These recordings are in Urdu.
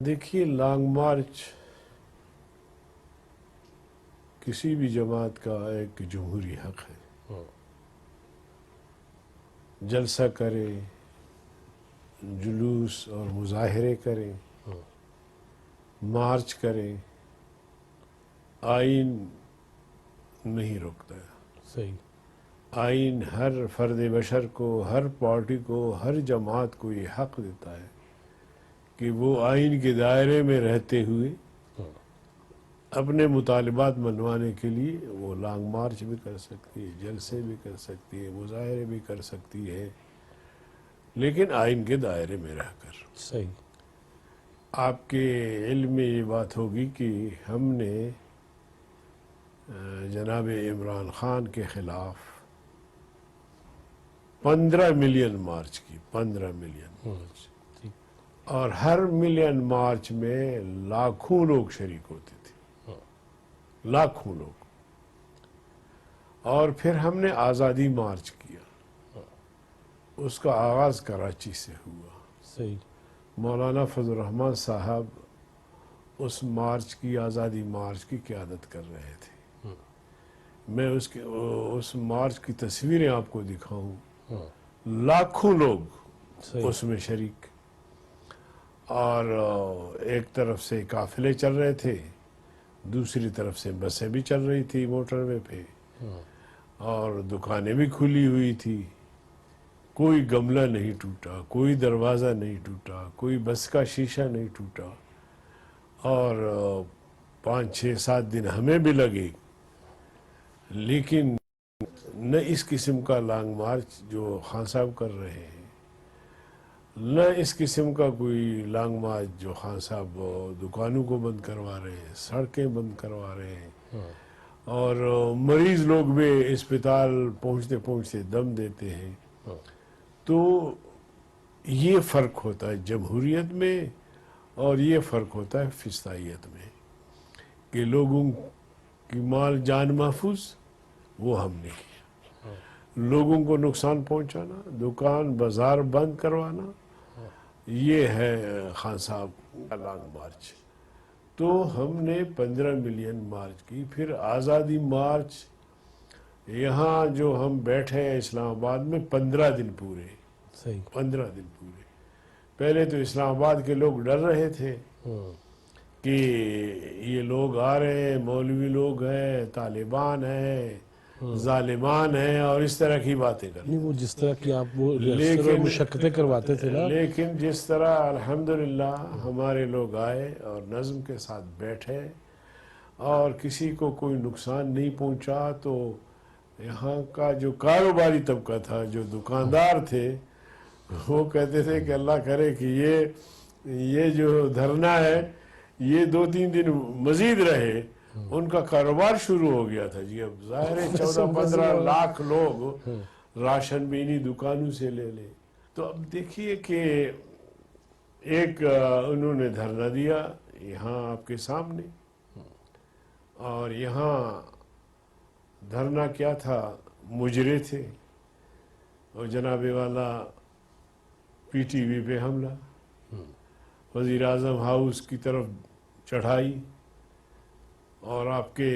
دیکھیے لانگ مارچ کسی بھی جماعت کا ایک جمہوری حق ہے. جلسہ کرے، جلوس اور مظاہرے کریں، مارچ کریں، آئین نہیں روکتا ہے. صحیح. آئین ہر فرد بشر کو، ہر پارٹی کو، ہر جماعت کو یہ حق دیتا ہے کہ وہ آئین کے دائرے میں رہتے ہوئے اپنے مطالبات منوانے کے لیے وہ لانگ مارچ بھی کر سکتی ہے، جلسے بھی کر سکتی ہے، مظاہرے بھی کر سکتی ہے، لیکن آئین کے دائرے میں رہ کر. صحیح. آپ کے علم میں یہ بات ہوگی کہ ہم نے جناب عمران خان کے خلاف 15 ملین مارچ کی، 15 ملین، اور ہر ملین مارچ میں لاکھوں لوگ شریک ہوتے تھے، لاکھوں لوگ. اور پھر ہم نے آزادی مارچ کیا، اس کا آغاز کراچی سے ہوا. صحیح. مولانا فضل الرحمن صاحب اس مارچ کی، آزادی مارچ کی قیادت کر رہے تھے. میں اس مارچ کی تصویریں آپ کو دکھاؤں، لاکھوں لوگ اس میں شریک، اور ایک طرف سے قافلے چل رہے تھے، دوسری طرف سے بسیں بھی چل رہی تھی موٹر وے پہ، اور دکانیں بھی کھلی ہوئی تھی. کوئی گملہ نہیں ٹوٹا، کوئی دروازہ نہیں ٹوٹا، کوئی بس کا شیشہ نہیں ٹوٹا. اور 5-6-7 دن ہمیں بھی لگے، لیکن نہ اس قسم کا لانگ مارچ جو خان صاحب کر رہے ہیں، نہ اس قسم کا کوئی لانگ مارچ جو خان صاحب دکانوں کو بند کروا رہے ہیں، سڑکیں بند کروا رہے ہیں، اور مریض لوگ بھی اسپتال پہنچتے پہنچتے دم دیتے ہیں. تو یہ فرق ہوتا ہے جمہوریت میں، اور یہ فرق ہوتا ہے فسطائیت میں، کہ لوگوں کی مال جان محفوظ وہ ہم نے کیا. لوگوں کو نقصان پہنچانا، دکان بازار بند کروانا، یہ ہے خان صاحب کا لانگ مارچ. تو ہم نے 15 ملین مارچ کی. پھر آزادی مارچ یہاں جو ہم بیٹھے ہیں اسلام آباد میں 15 دن پورے، صحیح. 15 دن پورے. پہلے تو اسلام آباد کے لوگ ڈر رہے تھے کہ یہ لوگ آ رہے ہیں، مولوی لوگ ہیں، طالبان ہیں، ظالمان ہیں، اور اس طرح کی باتیں کرتے. نہیں، وہ جس طرح کی آپ وہ ریئسر اور مشقتیں کرواتے تھے نا. لیکن جس طرح الحمدللہ ہمارے لوگ آئے اور نظم کے ساتھ بیٹھے اور کسی کو کوئی نقصان نہیں پہنچا، تو یہاں کا جو کاروباری طبقہ تھا، جو دکاندار تھے، وہ کہتے تھے کہ اللہ کرے کہ یہ جو دھرنا ہے یہ 2-3 دن مزید رہے. ان کا کاروبار شروع ہو گیا تھا جی. اب ظاہر ہے 14-15 لاکھ لوگ راشن بھی انہی دکانوں سے لے لیں. تو اب دیکھیے کہ ایک انہوں نے دھرنا دیا یہاں آپ کے سامنے، اور یہاں دھرنا کیا تھا، مجرے تھے، اور جناب والا پی ٹی وی پہ حملہ، وزیر اعظم ہاؤس کی طرف چڑھائی، اور آپ کے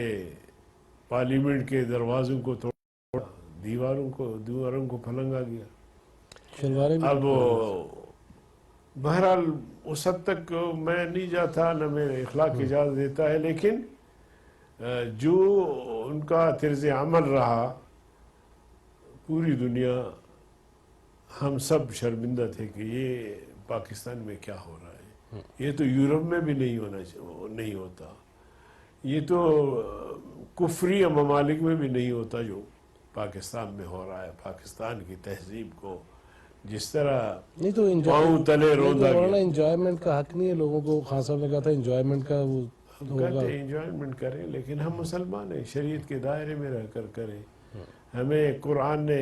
پارلیمنٹ کے دروازوں کو توڑا، دیواروں کو پھلنگا گیا. شلواریں بھی اب بہرحال اس حد تک میں نہیں جاتا، نہ میرے اخلاق اجازت دیتا ہے، لیکن جو ان کا طرز عمل رہا، پوری دنیا، ہم سب شرمندہ تھے کہ یہ پاکستان میں کیا ہو رہا ہے. یہ تو یورپ میں بھی نہیں ہوتا، یہ تو کفری ممالک میں بھی نہیں ہوتا جو پاکستان میں ہو رہا ہے. پاکستان کی تہذیب کو جس طرح نہیں تو پاؤں تلے روندا گیا. انجوائمنٹ کا حق نہیں ہے لوگوں کو. خان صاحب نے کہا تھا انجوائمنٹ کا وہ ہم کہتے ہیں انجوائمنٹ کریں، لیکن ہم مسلمان ہیں، شریعت کے دائرے میں رہ کر کریں. ہمیں قرآن نے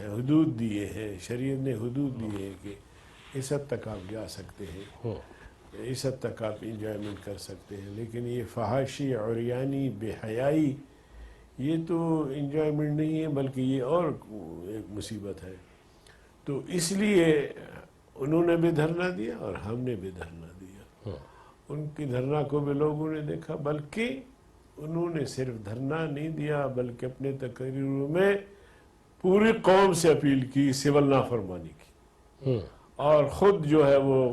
حدود دیے ہیں، شریعت نے حدود دیے ہیں کہ اس حد تک آپ جا سکتے ہیں، اس حد تک آپ انجوائمنٹ کر سکتے ہیں. لیکن یہ فحاشی، عریانی، بے حیائی، یہ تو انجوائمنٹ نہیں ہے، بلکہ یہ اور ایک مصیبت ہے. تو اس لیے انہوں نے بھی دھرنا دیا اور ہم نے بھی دھرنا دیا. ان کی دھرنا کو بھی لوگوں نے دیکھا، بلکہ انہوں نے صرف دھرنا نہیں دیا بلکہ اپنے تقریروں میں پوری قوم سے اپیل کی سول نافرمانی کی، ہوں، اور خود جو ہے وہ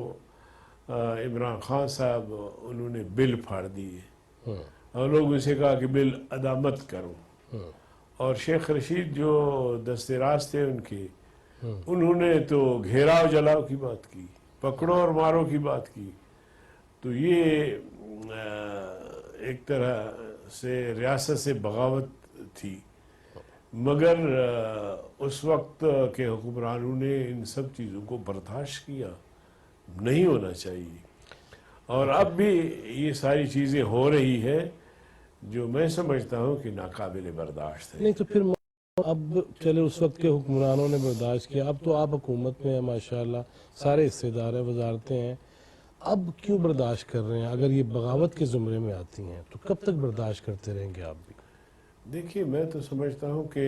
عمران خان صاحب انہوں نے بل پھاڑ دیے ہوں، اور لوگوں سے کہا کہ بل ادا مت کرو، ہوں، اور شیخ رشید جو دست راز تھے ان کے، ہوں، انہوں نے تو گھیراؤ جلاؤ کی بات کی، پکڑو اور مارو کی بات کی۔ تو یہ ایک طرح سے ریاست سے بغاوت تھی، مگر اس وقت کے حکمرانوں نے ان سب چیزوں کو برداشت کیا، نہیں ہونا چاہیے، اور اب بھی یہ ساری چیزیں ہو رہی ہے جو میں سمجھتا ہوں کہ ناقابل برداشت ہے۔ نہیں تو پھر اب چلے اس وقت کے حکمرانوں نے برداشت کیا، اب تو آپ حکومت میں ہیں ماشاءاللہ، سارے حصے دار ہیں، وزارتیں ہیں، اب کیوں برداشت کر رہے ہیں؟ اگر یہ بغاوت کے زمرے میں آتی ہیں تو کب تک برداشت کرتے رہیں گے آپ بھی؟ دیکھیے میں تو سمجھتا ہوں کہ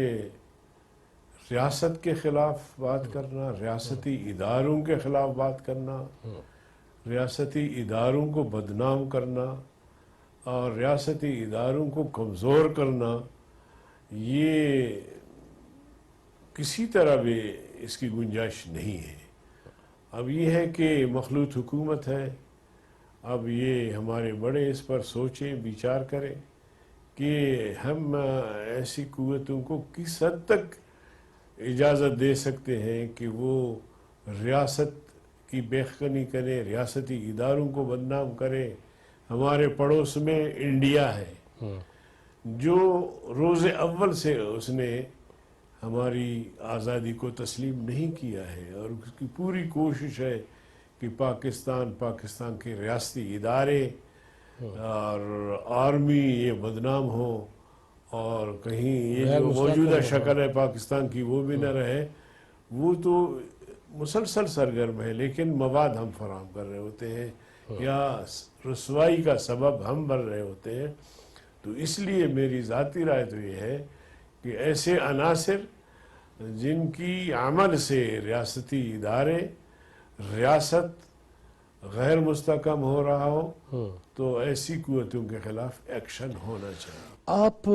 ریاست کے خلاف بات کرنا، ریاستی اداروں کے خلاف بات کرنا، ریاستی اداروں کو بدنام کرنا اور ریاستی اداروں کو کمزور کرنا، یہ کسی طرح بھی اس کی گنجائش نہیں ہے۔ اب یہ ہے کہ مخلوط حکومت ہے، اب یہ ہمارے بڑے اس پر سوچیں، بیچار کریں کہ ہم ایسی قوتوں کو کس حد تک اجازت دے سکتے ہیں کہ وہ ریاست کی بیخبنی کریں، ریاستی اداروں کو بدنام کریں۔ ہمارے پڑوس میں انڈیا ہے جو روز اول سے اس نے ہماری آزادی کو تسلیم نہیں کیا ہے، اور اس کی پوری کوشش ہے کہ پاکستان کے ریاستی ادارے اور آرمی یہ بدنام ہو، اور کہیں یہ غیر جو مستحکم موجودہ ہو، ہاں۔ شکل ہے پاکستان کی وہ بھی نہ رہے۔ وہ تو مسلسل سرگرم ہے، لیکن مواد ہم فراہم کر رہے ہوتے ہیں یا رسوائی کا سبب ہم بن رہے ہوتے ہیں۔ تو اس لیے میری ذاتی رائے تو یہ ہے کہ ایسے عناصر جن کی عمل سے ریاستی ادارے، ریاست غیر مستحکم ہو رہا ہو، تو ایسی قوتوں کے خلاف ایکشن ہونا چاہیے۔ آپ